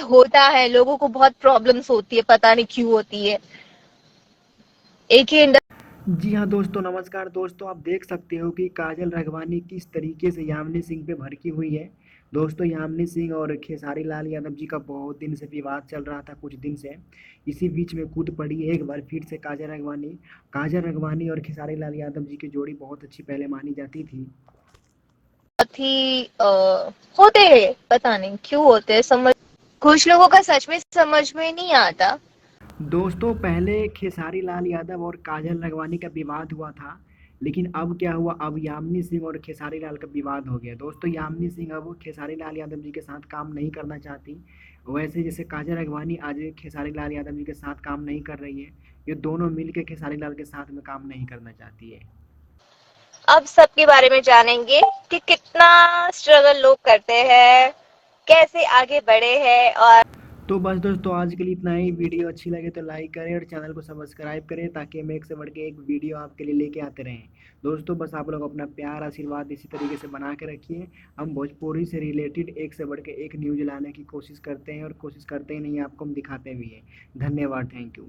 होता है, लोगों को बहुत प्रॉब्लम्स होती है, पता नहीं क्यों होती है। एक ही जी हाँ दोस्तों, नमस्कार दोस्तों। आप देख सकते हो कि काजल राघवानी किस तरीके से यामिनी सिंह पे भड़की हुई है। दोस्तों, यामिनी सिंह और खेसारी लाल यादव जी का बहुत दिन से विवाद चल रहा था, कुछ दिन से। इसी बीच में कूद पड़ी है एक बार फिर से काजल राघवानी और खेसारी लाल यादव जी की जोड़ी बहुत अच्छी पहले मानी जाती थी। बहुत ही होते हैं, पता नहीं क्यों होते हैं, समझ कुछ लोगों का सच में समझ में नहीं आता। दोस्तों, पहले खेसारी लाल यादव और काजल राघवानी का विवाद हुआ था, लेकिन अब क्या हुआ, अब यामिनी सिंह और खेसारी लाल का विवाद हो गया। दोस्तों, यामिनी सिंह अब खेसारी लाल यादव जी के साथ काम नहीं करना चाहती। वैसे जैसे काजल राघवानी आज खेसारी लाल यादव जी के साथ काम नहीं कर रही है, ये दोनों मिलकर खेसारी लाल के साथ में काम नहीं करना चाहती है। अब सबके बारे में जानेंगे कि कितना स्ट्रगल लोग करते हैं, कैसे आगे बढ़े हैं। और तो बस दोस्तों, आज के लिए इतना ही। वीडियो अच्छी लगे तो लाइक करें और चैनल को सब्सक्राइब करें, ताकि हम एक से बढ़ के एक वीडियो आपके लिए लेके आते रहें। दोस्तों, बस आप लोग अपना प्यार आशीर्वाद इसी तरीके से बना के रखिए। हम भोजपुरी से रिलेटेड एक से बढ़ के एक न्यूज़ लाने की कोशिश करते हैं, और कोशिश करते ही नहीं, आपको हम दिखाते भी हैं। धन्यवाद, थैंक यू।